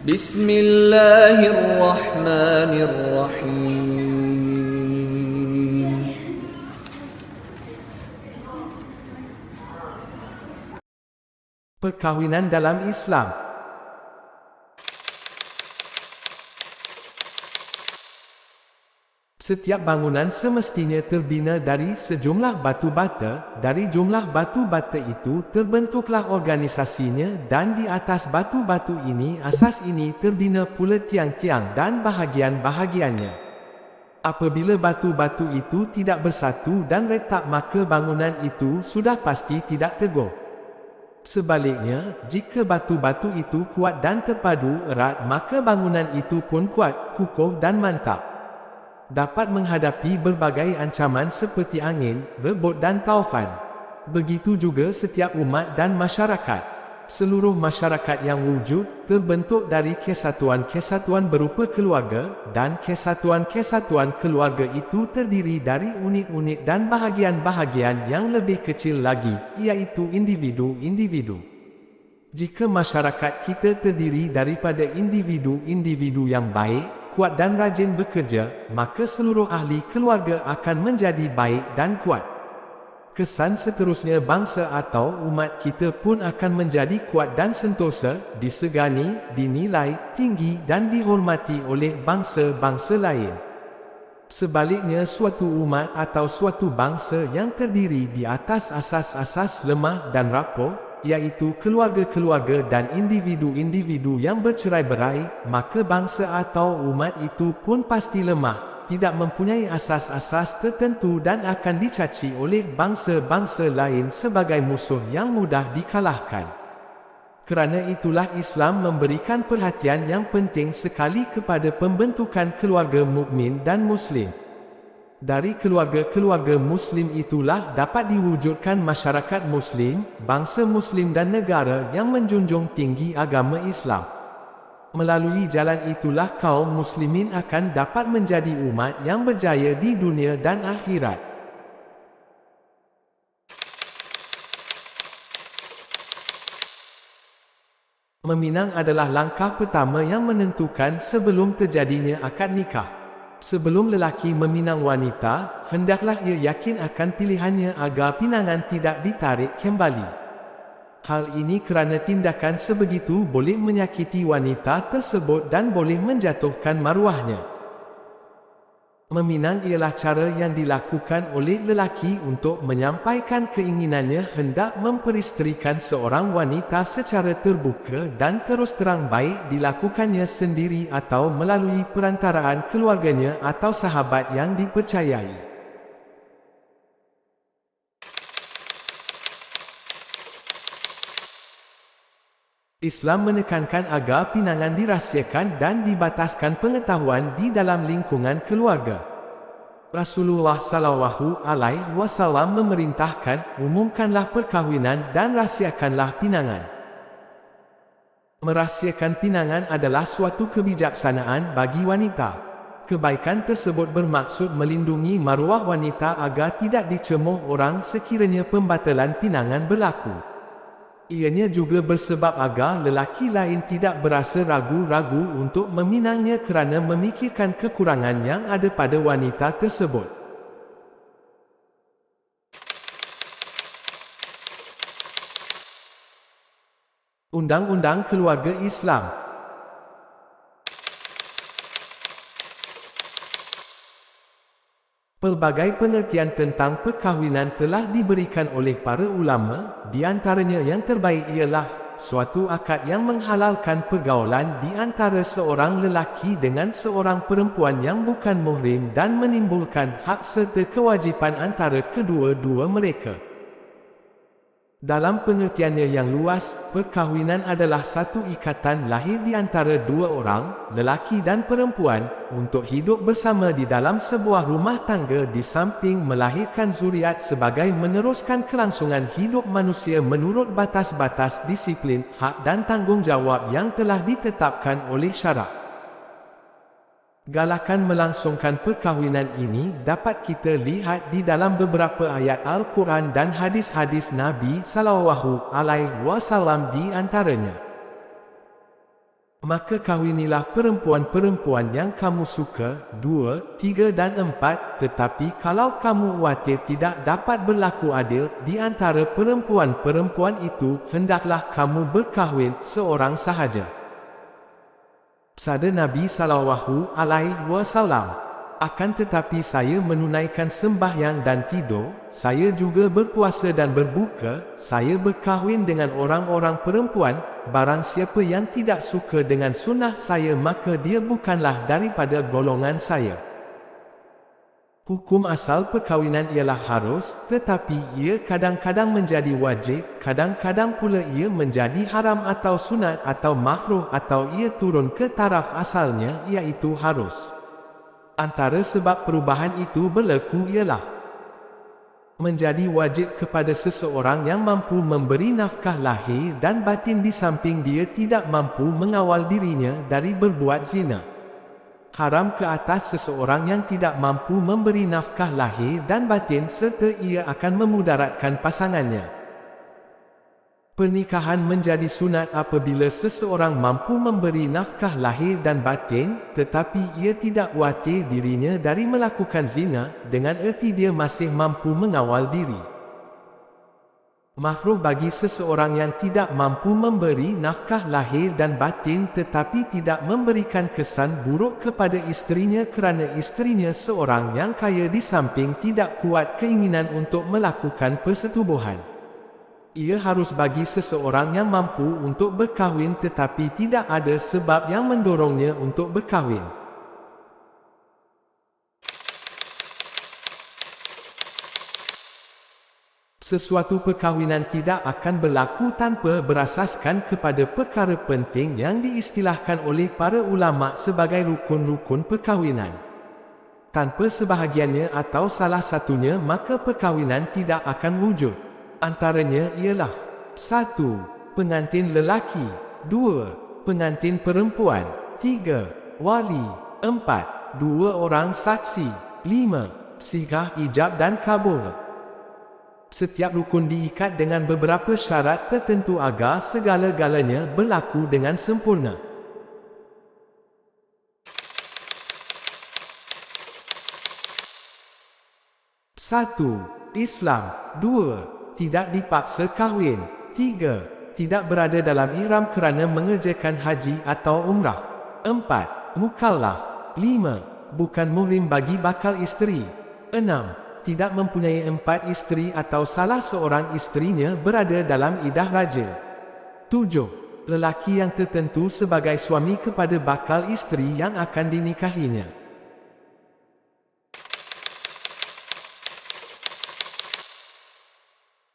Bismillahirrahmanirrahim. Perkahwinan dalam Islam. Setiap bangunan semestinya terbina dari sejumlah batu bata. Dari jumlah batu bata itu terbentuklah organisasinya, dan di atas batu-batu ini, asas ini, terbina pula tiang-tiang dan bahagian-bahagiannya. Apabila batu-batu itu tidak bersatu dan retak, maka bangunan itu sudah pasti tidak teguh. Sebaliknya, jika batu-batu itu kuat dan terpadu erat, maka bangunan itu pun kuat, kukuh dan mantap. Dapat menghadapi berbagai ancaman seperti angin, rebut dan taufan. Begitu juga setiap umat dan masyarakat. Seluruh masyarakat yang wujud terbentuk dari kesatuan-kesatuan berupa keluarga, dan kesatuan-kesatuan keluarga itu terdiri dari unit-unit dan bahagian-bahagian yang lebih kecil lagi, iaitu individu-individu. Jika masyarakat kita terdiri daripada individu-individu yang baik, kuat dan rajin bekerja, maka seluruh ahli keluarga akan menjadi baik dan kuat. Kesan seterusnya, bangsa atau umat kita pun akan menjadi kuat dan sentosa, disegani, dinilai tinggi dan dihormati oleh bangsa-bangsa lain. Sebaliknya, suatu umat atau suatu bangsa yang terdiri di atas asas-asas lemah dan rapuh, iaitu keluarga-keluarga dan individu-individu yang bercerai-berai, maka bangsa atau umat itu pun pasti lemah, tidak mempunyai asas-asas tertentu dan akan dicaci oleh bangsa-bangsa lain sebagai musuh yang mudah dikalahkan. Kerana itulah Islam memberikan perhatian yang penting sekali kepada pembentukan keluarga mukmin dan muslim. Dari keluarga-keluarga muslim itulah dapat diwujudkan masyarakat muslim, bangsa muslim dan negara yang menjunjung tinggi agama Islam. Melalui jalan itulah kaum muslimin akan dapat menjadi umat yang berjaya di dunia dan akhirat. Meminang adalah langkah pertama yang menentukan sebelum terjadinya akad nikah. Sebelum lelaki meminang wanita, hendaklah ia yakin akan pilihannya agar pinangan tidak ditarik kembali. Hal ini kerana tindakan sebegitu boleh menyakiti wanita tersebut dan boleh menjatuhkan maruahnya. Meminang ialah cara yang dilakukan oleh lelaki untuk menyampaikan keinginannya hendak memperisterikan seorang wanita secara terbuka dan terus terang, baik dilakukannya sendiri atau melalui perantaraan keluarganya atau sahabat yang dipercayai. Islam menekankan agar pinangan dirahsiakan dan dibataskan pengetahuan di dalam lingkungan keluarga. Rasulullah sallallahu alaihi wasallam memerintahkan, umumkanlah perkahwinan dan rahsiakanlah pinangan. Merahsiakan pinangan adalah suatu kebijaksanaan bagi wanita. Kebaikan tersebut bermaksud melindungi maruah wanita agar tidak dicemuh orang sekiranya pembatalan pinangan berlaku. Ianya juga bersebab agar lelaki lain tidak berasa ragu-ragu untuk meminangnya kerana memikirkan kekurangan yang ada pada wanita tersebut. Undang-undang Keluarga Islam. Pelbagai pengertian tentang perkahwinan telah diberikan oleh para ulama, di antaranya yang terbaik ialah suatu akad yang menghalalkan pergaulan di antara seorang lelaki dengan seorang perempuan yang bukan muhrim dan menimbulkan hak serta kewajipan antara kedua-dua mereka. Dalam pengertiannya yang luas, perkahwinan adalah satu ikatan lahir di antara dua orang, lelaki dan perempuan, untuk hidup bersama di dalam sebuah rumah tangga di samping melahirkan zuriat sebagai meneruskan kelangsungan hidup manusia menurut batas-batas disiplin, hak dan tanggungjawab yang telah ditetapkan oleh syarak. Galakan melangsungkan perkahwinan ini dapat kita lihat di dalam beberapa ayat Al-Quran dan hadis-hadis Nabi sallallahu alaihi wasallam di antaranya. Maka kawinilah perempuan-perempuan yang kamu suka, 2, 3 dan 4, tetapi kalau kamu khawatir tidak dapat berlaku adil di antara perempuan-perempuan itu, hendaklah kamu berkahwin seorang sahaja. Sabda Nabi SAW, akan tetapi saya menunaikan sembahyang dan tidur, saya juga berpuasa dan berbuka, saya berkahwin dengan orang-orang perempuan, barang siapa yang tidak suka dengan sunnah saya maka dia bukanlah daripada golongan saya. Hukum asal perkahwinan ialah harus, tetapi ia kadang-kadang menjadi wajib, kadang-kadang pula ia menjadi haram atau sunat atau makruh atau ia turun ke taraf asalnya iaitu harus. Antara sebab perubahan itu berlaku ialah menjadi wajib kepada seseorang yang mampu memberi nafkah lahir dan batin di samping dia tidak mampu mengawal dirinya dari berbuat zina. Haram ke atas seseorang yang tidak mampu memberi nafkah lahir dan batin serta ia akan memudaratkan pasangannya. Pernikahan menjadi sunat apabila seseorang mampu memberi nafkah lahir dan batin, tetapi ia tidak khawatir dirinya dari melakukan zina, dengan erti dia masih mampu mengawal diri. Makruh bagi seseorang yang tidak mampu memberi nafkah lahir dan batin tetapi tidak memberikan kesan buruk kepada isterinya kerana isterinya seorang yang kaya di samping tidak kuat keinginan untuk melakukan persetubuhan. Ia harus bagi seseorang yang mampu untuk berkahwin tetapi tidak ada sebab yang mendorongnya untuk berkahwin. Sesuatu perkahwinan tidak akan berlaku tanpa berasaskan kepada perkara penting yang diistilahkan oleh para ulama sebagai rukun-rukun perkahwinan. Tanpa sebahagiannya atau salah satunya maka perkahwinan tidak akan wujud. Antaranya ialah 1. Pengantin lelaki, 2. Pengantin perempuan, 3. Wali, 4. 2 orang saksi, 5. Sigah ijab dan kabul. Setiap rukun diikat dengan beberapa syarat tertentu agar segala-galanya berlaku dengan sempurna. Satu, Islam. 2. Tidak dipaksa kahwin. 3. Tidak berada dalam ihram kerana mengerjakan haji atau umrah. 4. Mukallaf. 5. Bukan muhrim bagi bakal isteri. 6. Tidak mempunyai 4 isteri atau salah seorang isterinya berada dalam iddah raja. 7. Lelaki yang tertentu sebagai suami kepada bakal isteri yang akan dinikahinya.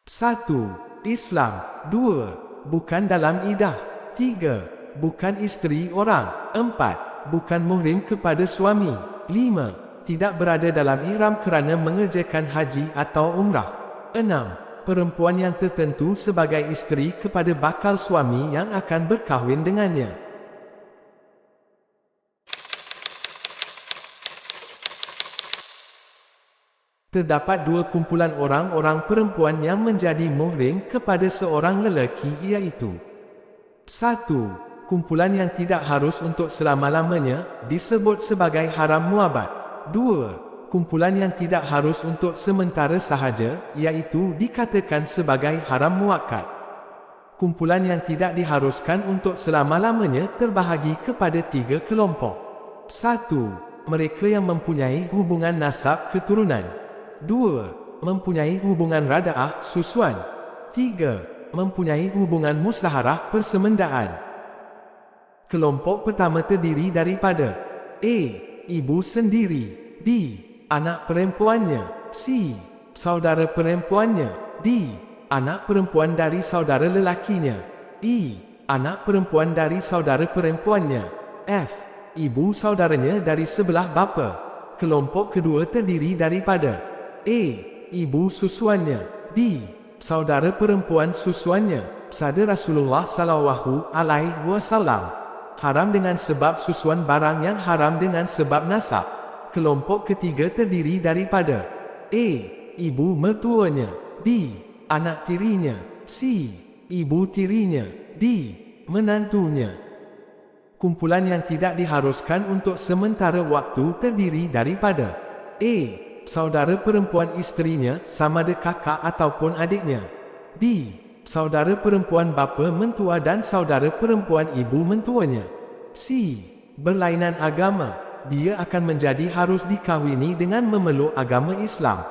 1. Islam. 2. Bukan dalam iddah. 3. Bukan isteri orang. 4. Bukan muhrim kepada suami. 5. Tidak berada dalam ihram kerana mengerjakan haji atau umrah. 6. Perempuan yang tertentu sebagai isteri kepada bakal suami yang akan berkahwin dengannya. Terdapat 2 kumpulan orang-orang perempuan yang menjadi muhrim kepada seorang lelaki iaitu 1. Kumpulan yang tidak harus untuk selama-lamanya, disebut sebagai haram muabat. 2. Kumpulan yang tidak harus untuk sementara sahaja, iaitu dikatakan sebagai haram muakkad. Kumpulan yang tidak diharuskan untuk selama-lamanya terbahagi kepada 3 kelompok. 1. Mereka yang mempunyai hubungan nasab keturunan. 2. Mempunyai hubungan rada'ah susuan. 3. Mempunyai hubungan muslaharah persemendaan. Kelompok pertama terdiri daripada A. Ibu sendiri. B. Anak perempuannya. C. Saudara perempuannya. D. Anak perempuan dari saudara lelakinya. E. Anak perempuan dari saudara perempuannya. F. Ibu saudaranya dari sebelah bapa. Kelompok kedua terdiri daripada A. Ibu susuannya. B. Saudara perempuan susuannya. Sabda Rasulullah SAW, haram dengan sebab susuan barang yang haram dengan sebab nasab. Kelompok ketiga terdiri daripada A. Ibu mertuanya. B. Anak tirinya. C. Ibu tirinya. D. Menantunya. Kumpulan yang tidak diharuskan untuk sementara waktu terdiri daripada A. Saudara perempuan isterinya sama ada kakak ataupun adiknya. B. Saudara perempuan bapa mentua dan saudara perempuan ibu mentuanya. C. Berlainan agama, dia akan menjadi harus dikahwini dengan memeluk agama Islam.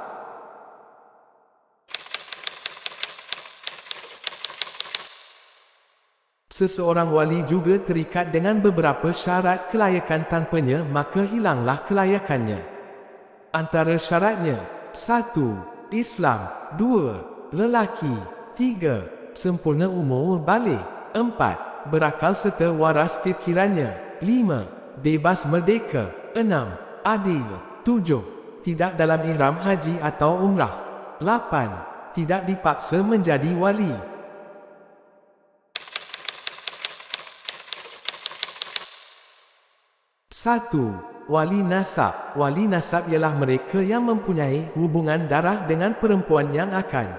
Seseorang wali juga terikat dengan beberapa syarat kelayakan, tanpanya maka hilanglah kelayakannya. Antara syaratnya: 1. Islam. 2. Lelaki. 3. Sempurna umur balik. 4. Berakal serta waras fikirannya. 5. Bebas merdeka. 6. Adil. 7. Tidak dalam ihram haji atau umrah. 8. Tidak dipaksa menjadi wali. 1. Wali nasab. Wali nasab ialah mereka yang mempunyai hubungan darah dengan perempuan yang akan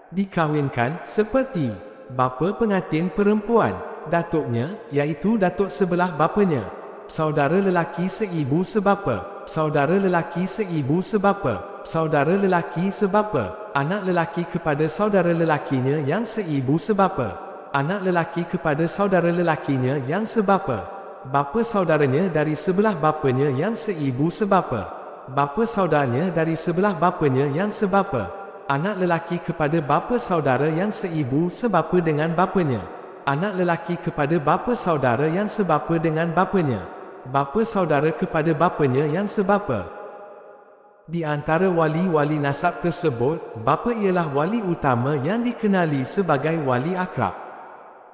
dikahwinkan, seperti bapa pengantin perempuan, datuknya, iaitu datuk sebelah bapanya, saudara lelaki seibu sebapa, saudara lelaki seibu sebapa, saudara lelaki sebapa, anak lelaki kepada saudara lelakinya yang seibu sebapa, anak lelaki kepada saudara lelakinya yang sebapa, bapa saudaranya dari sebelah bapanya yang seibu sebapa, bapa saudaranya dari sebelah bapanya yang sebapa, anak lelaki kepada bapa saudara yang seibu sebapa dengan bapanya, anak lelaki kepada bapa saudara yang sebapa dengan bapanya, bapa saudara kepada bapanya yang sebapa. Di antara wali-wali nasab tersebut, bapa ialah wali utama yang dikenali sebagai wali akrab.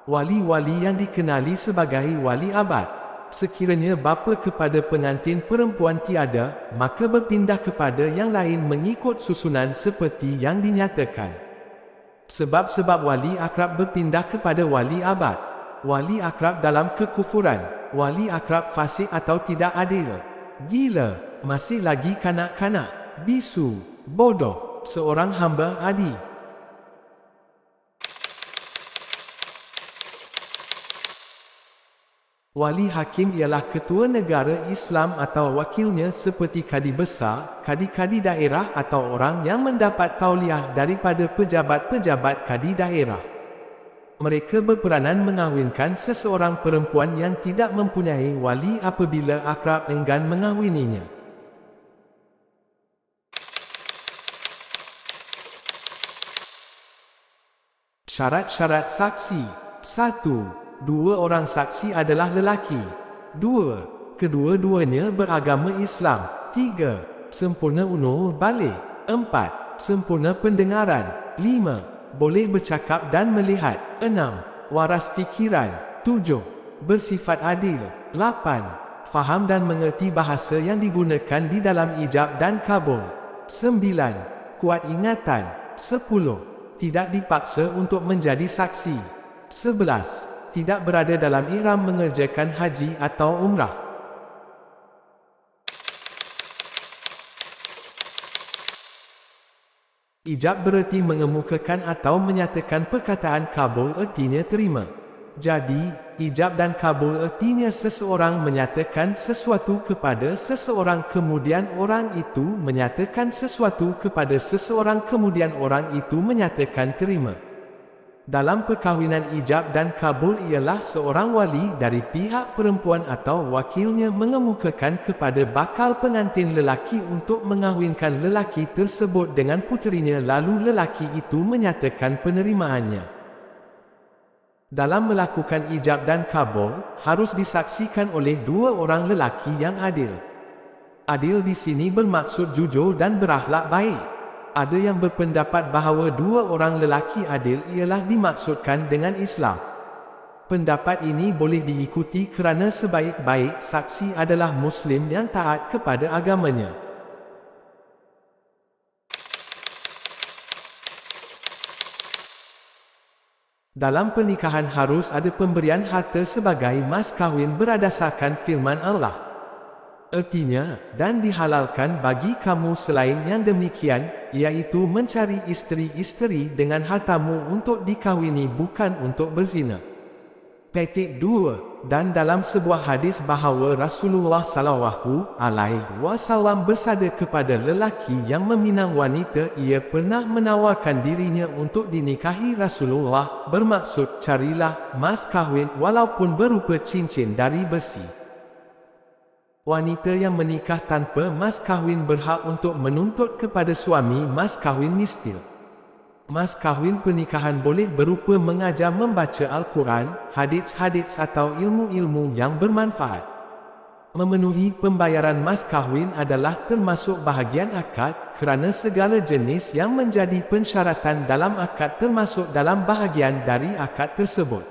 Wali-wali yang dikenali sebagai wali abad. Sekiranya bapa kepada pengantin perempuan tiada, maka berpindah kepada yang lain mengikut susunan seperti yang dinyatakan. Sebab-sebab wali akrab berpindah kepada wali abad: wali akrab dalam kekufuran, wali akrab fasik atau tidak adil, gila, masih lagi kanak-kanak, bisu, bodoh, seorang hamba adi. Wali hakim ialah ketua negara Islam atau wakilnya seperti kadi besar, kadi-kadi daerah atau orang yang mendapat tauliah daripada pejabat-pejabat kadi daerah. Mereka berperanan mengahwinkan seseorang perempuan yang tidak mempunyai wali apabila akrab enggan mengahwininya. Syarat-syarat saksi. 1. Dua orang saksi adalah lelaki. 2. Kedua-duanya beragama Islam. 3. Sempurna umur balik. 4. Sempurna pendengaran. 5. Boleh bercakap dan melihat. 6. Waras fikiran. 7. Bersifat adil. 8. Faham dan mengerti bahasa yang digunakan di dalam ijab dan kabul. 9. Kuat ingatan. 10. Tidak dipaksa untuk menjadi saksi. 11. Tidak berada dalam ihram mengerjakan haji atau umrah. Ijab bererti mengemukakan atau menyatakan perkataan, kabul ertinya terima. Jadi, ijab dan kabul ertinya seseorang menyatakan sesuatu kepada seseorang kemudian orang itu menyatakan sesuatu kepada seseorang kemudian orang itu menyatakan terima. Dalam perkahwinan ijab dan kabul ialah seorang wali dari pihak perempuan atau wakilnya mengemukakan kepada bakal pengantin lelaki untuk mengahwinkan lelaki tersebut dengan puterinya, lalu lelaki itu menyatakan penerimaannya. Dalam melakukan ijab dan kabul, harus disaksikan oleh dua orang lelaki yang adil. Adil di sini bermaksud jujur dan berakhlak baik. Ada yang berpendapat bahawa dua orang lelaki adil ialah dimaksudkan dengan Islam. Pendapat ini boleh diikuti kerana sebaik-baik saksi adalah Muslim yang taat kepada agamanya. Dalam pernikahan harus ada pemberian harta sebagai mas kahwin berdasarkan firman Allah. Ertinya, dan dihalalkan bagi kamu selain yang demikian, iaitu mencari isteri-isteri dengan hartamu untuk dikahwini bukan untuk berzina. Petik 2. dan dalam sebuah hadis bahawa Rasulullah sallallahu alaihi wasallam bersabda kepada lelaki yang meminang wanita, ia pernah menawarkan dirinya untuk dinikahi Rasulullah, bermaksud carilah mas kahwin walaupun berupa cincin dari besi. Wanita yang menikah tanpa mas kahwin berhak untuk menuntut kepada suami mas kahwin mistil. Mas kahwin pernikahan boleh berupa mengajar membaca Al-Quran, hadis-hadis atau ilmu-ilmu yang bermanfaat. Memenuhi pembayaran mas kahwin adalah termasuk bahagian akad, kerana segala jenis yang menjadi pensyaratan dalam akad termasuk dalam bahagian dari akad tersebut.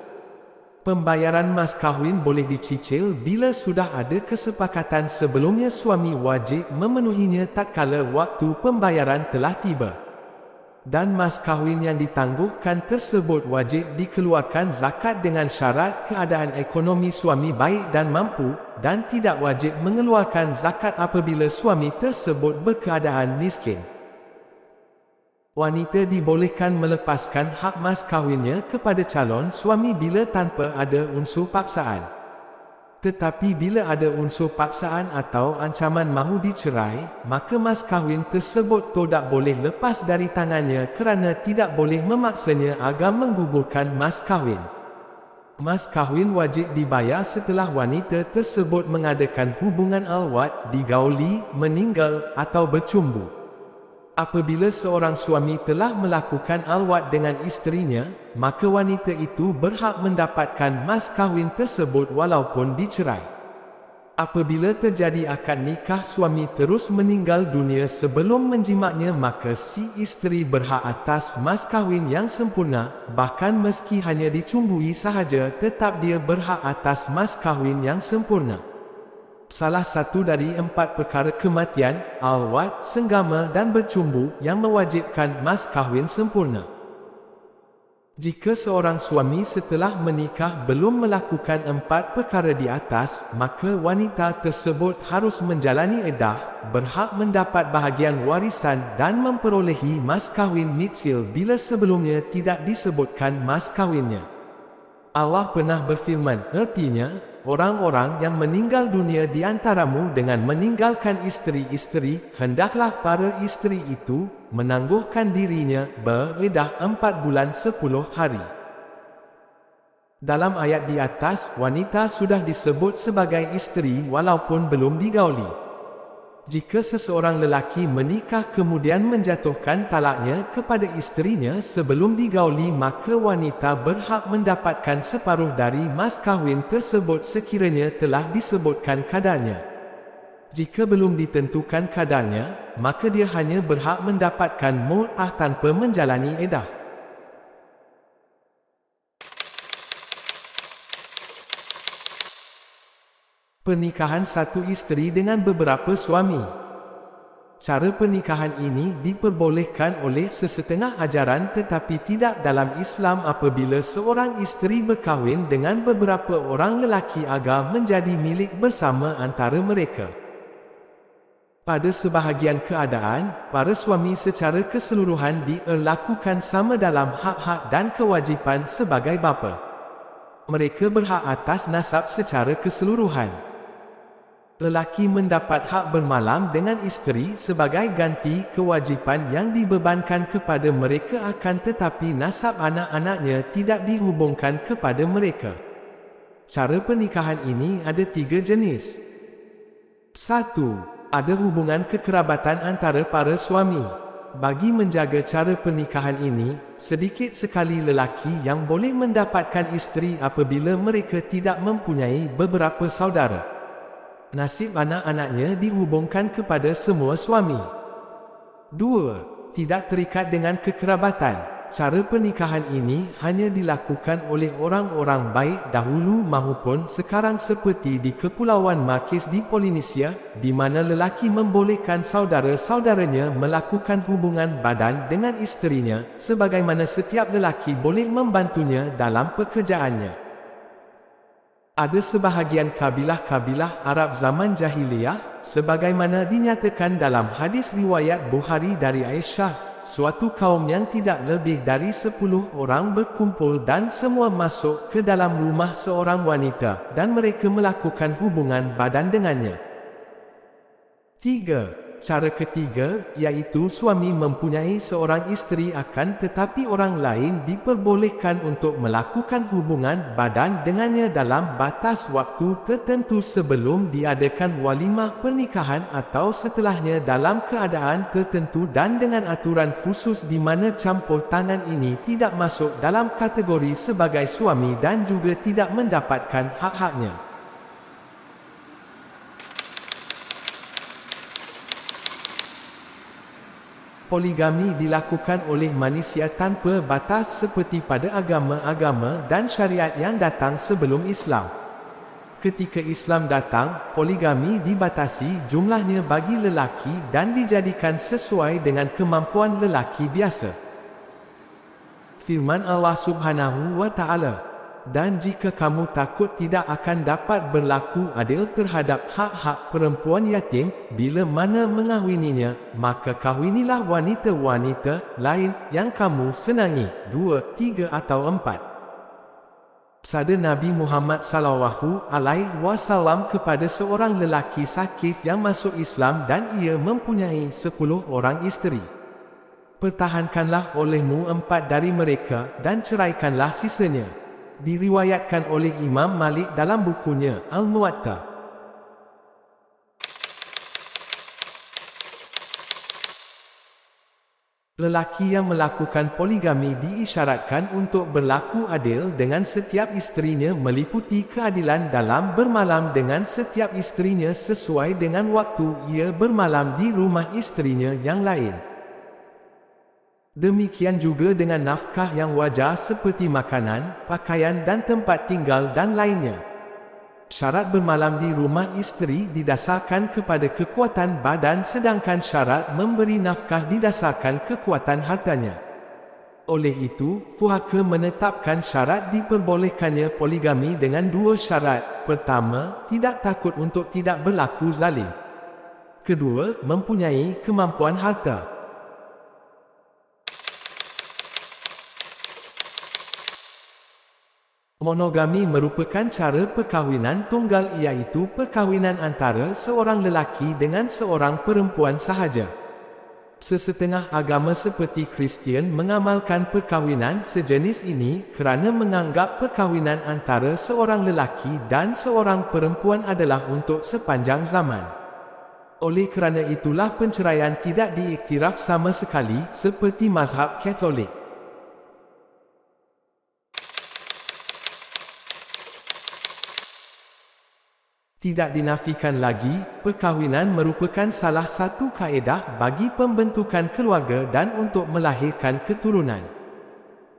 Pembayaran mas kahwin boleh dicicil bila sudah ada kesepakatan sebelumnya. Suami wajib memenuhinya tatkala waktu pembayaran telah tiba. Dan mas kahwin yang ditangguhkan tersebut wajib dikeluarkan zakat dengan syarat keadaan ekonomi suami baik dan mampu, dan tidak wajib mengeluarkan zakat apabila suami tersebut berkeadaan miskin. Wanita dibolehkan melepaskan hak mas kahwinnya kepada calon suami bila tanpa ada unsur paksaan. Tetapi bila ada unsur paksaan atau ancaman mahu dicerai, maka mas kahwin tersebut tidak boleh lepas dari tangannya kerana tidak boleh memaksanya agar menggugurkan mas kahwin. Mas kahwin wajib dibayar setelah wanita tersebut mengadakan hubungan alwat, digauli, meninggal atau bercumbu. Apabila seorang suami telah melakukan alwat dengan isterinya, maka wanita itu berhak mendapatkan mas kahwin tersebut walaupun dicerai. Apabila terjadi akad nikah suami terus meninggal dunia sebelum menjimatnya, maka si isteri berhak atas mas kahwin yang sempurna, bahkan meski hanya dicumbui sahaja tetap dia berhak atas mas kahwin yang sempurna. Salah satu dari 4 perkara kematian, alwat, senggama dan bercumbu yang mewajibkan mas kahwin sempurna. Jika seorang suami setelah menikah belum melakukan 4 perkara di atas, maka wanita tersebut harus menjalani iddah, berhak mendapat bahagian warisan dan memperolehi mas kahwin mitsil bila sebelumnya tidak disebutkan mas kahwinnya. Allah pernah berfirman, artinya, orang-orang yang meninggal dunia di antaramu dengan meninggalkan isteri-isteri, hendaklah para isteri itu menangguhkan dirinya beriddah 4 bulan 10 hari. Dalam ayat di atas, wanita sudah disebut sebagai isteri walaupun belum digauli. Jika seseorang lelaki menikah kemudian menjatuhkan talaknya kepada isterinya sebelum digauli, maka wanita berhak mendapatkan separuh dari mas kahwin tersebut sekiranya telah disebutkan kadarnya. Jika belum ditentukan kadarnya, maka dia hanya berhak mendapatkan mut'ah tanpa menjalani iddah. Pernikahan satu isteri dengan beberapa suami. Cara pernikahan ini diperbolehkan oleh sesetengah ajaran tetapi tidak dalam Islam apabila seorang isteri berkahwin dengan beberapa orang lelaki agar menjadi milik bersama antara mereka. Pada sebahagian keadaan, para suami secara keseluruhan dilakukan sama dalam hak-hak dan kewajipan sebagai bapa. Mereka berhak atas nasab secara keseluruhan. Lelaki mendapat hak bermalam dengan isteri sebagai ganti kewajipan yang dibebankan kepada mereka, akan tetapi nasab anak-anaknya tidak dihubungkan kepada mereka. Cara pernikahan ini ada 3 jenis. 1. Ada hubungan kekerabatan antara para suami. Bagi menjaga cara pernikahan ini, sedikit sekali lelaki yang boleh mendapatkan isteri apabila mereka tidak mempunyai beberapa saudara. Nasib anak-anaknya dihubungkan kepada semua suami. 2. Tidak terikat dengan kekerabatan. Cara pernikahan ini hanya dilakukan oleh orang-orang baik dahulu maupun sekarang seperti di Kepulauan Marquis di Polinesia, di mana lelaki membolehkan saudara-saudaranya melakukan hubungan badan dengan isterinya, sebagaimana setiap lelaki boleh membantunya dalam pekerjaannya. Ada sebahagian kabilah-kabilah Arab zaman jahiliyah, sebagaimana dinyatakan dalam hadis riwayat Bukhari dari Aisyah, suatu kaum yang tidak lebih dari 10 orang berkumpul dan semua masuk ke dalam rumah seorang wanita dan mereka melakukan hubungan badan dengannya. 3. Cara ketiga, iaitu suami mempunyai seorang isteri akan tetapi orang lain diperbolehkan untuk melakukan hubungan badan dengannya dalam batas waktu tertentu sebelum diadakan walimah pernikahan atau setelahnya dalam keadaan tertentu dan dengan aturan khusus di mana campur tangan ini tidak masuk dalam kategori sebagai suami dan juga tidak mendapatkan hak-haknya. Poligami dilakukan oleh manusia tanpa batas seperti pada agama-agama dan syariat yang datang sebelum Islam. Ketika Islam datang, poligami dibatasi jumlahnya bagi lelaki dan dijadikan sesuai dengan kemampuan lelaki biasa. Firman Allah Subhanahu wa Ta'ala, "Dan jika kamu takut tidak akan dapat berlaku adil terhadap hak-hak perempuan yatim, bila mana mengahwininya, maka kahwinilah wanita-wanita lain yang kamu senangi." 2, 3 atau 4. Sabda Nabi Muhammad SAW kepada seorang lelaki Sakif yang masuk Islam dan ia mempunyai 10 orang isteri. "Pertahankanlah olehmu 4 dari mereka dan ceraikanlah sisanya." Diriwayatkan oleh Imam Malik dalam bukunya Al-Muwatta. Lelaki yang melakukan poligami diisyaratkan untuk berlaku adil dengan setiap isterinya meliputi keadilan dalam bermalam dengan setiap isterinya sesuai dengan waktu ia bermalam di rumah isterinya yang lain. Demikian juga dengan nafkah yang wajar seperti makanan, pakaian dan tempat tinggal dan lainnya. Syarat bermalam di rumah isteri didasarkan kepada kekuatan badan sedangkan syarat memberi nafkah didasarkan kekuatan hartanya. Oleh itu, fuqaha menetapkan syarat diperbolehkannya poligami dengan 2 syarat. Pertama, tidak takut untuk tidak berlaku zalim. Kedua, mempunyai kemampuan harta. Monogami merupakan cara perkahwinan tunggal iaitu perkahwinan antara seorang lelaki dengan seorang perempuan sahaja. Sesetengah agama seperti Kristian mengamalkan perkahwinan sejenis ini kerana menganggap perkahwinan antara seorang lelaki dan seorang perempuan adalah untuk sepanjang zaman. Oleh kerana itulah penceraian tidak diiktiraf sama sekali seperti mazhab Katolik. Tidak dinafikan lagi, perkahwinan merupakan salah satu kaedah bagi pembentukan keluarga dan untuk melahirkan keturunan.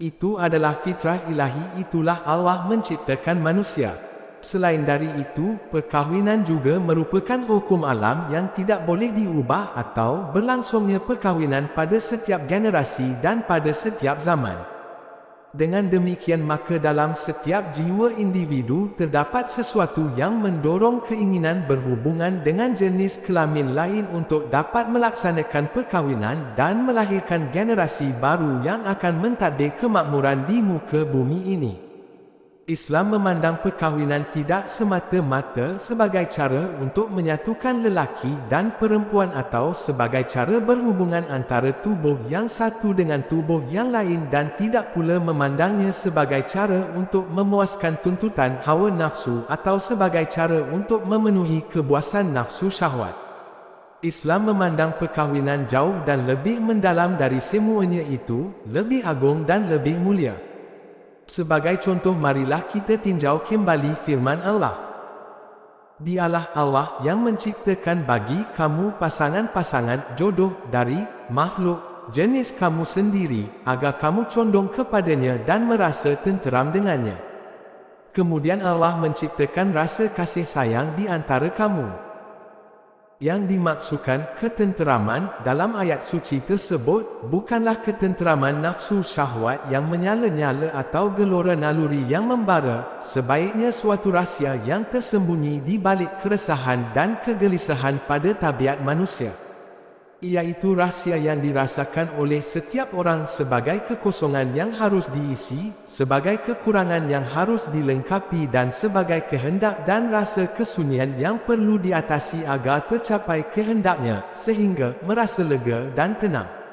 Itu adalah fitrah ilahi, itulah Allah menciptakan manusia. Selain dari itu, perkahwinan juga merupakan hukum alam yang tidak boleh diubah atau berlangsungnya perkahwinan pada setiap generasi dan pada setiap zaman. Dengan demikian maka dalam setiap jiwa individu terdapat sesuatu yang mendorong keinginan berhubungan dengan jenis kelamin lain untuk dapat melaksanakan perkahwinan dan melahirkan generasi baru yang akan mentadbir kemakmuran di muka bumi ini. Islam memandang perkahwinan tidak semata-mata sebagai cara untuk menyatukan lelaki dan perempuan atau sebagai cara berhubungan antara tubuh yang satu dengan tubuh yang lain dan tidak pula memandangnya sebagai cara untuk memuaskan tuntutan hawa nafsu atau sebagai cara untuk memenuhi kepuasan nafsu syahwat. Islam memandang perkahwinan jauh dan lebih mendalam dari semuanya itu, lebih agung dan lebih mulia. Sebagai contoh marilah kita tinjau kembali firman Allah. Dialah Allah yang menciptakan bagi kamu pasangan-pasangan jodoh dari makhluk jenis kamu sendiri agar kamu condong kepadanya dan merasa tenteram dengannya. Kemudian Allah menciptakan rasa kasih sayang di antara kamu. Yang dimaksudkan ketenteraman dalam ayat suci tersebut bukanlah ketenteraman nafsu syahwat yang menyala-nyala atau gelora naluri yang membara, sebaiknya suatu rahsia yang tersembunyi di balik keresahan dan kegelisahan pada tabiat manusia. iaitu rahsia yang dirasakan oleh setiap orang sebagai kekosongan yang harus diisi, sebagai kekurangan yang harus dilengkapi dan sebagai kehendak dan rasa kesunyian yang perlu diatasi agar tercapai kehendaknya, sehingga merasa lega dan tenang.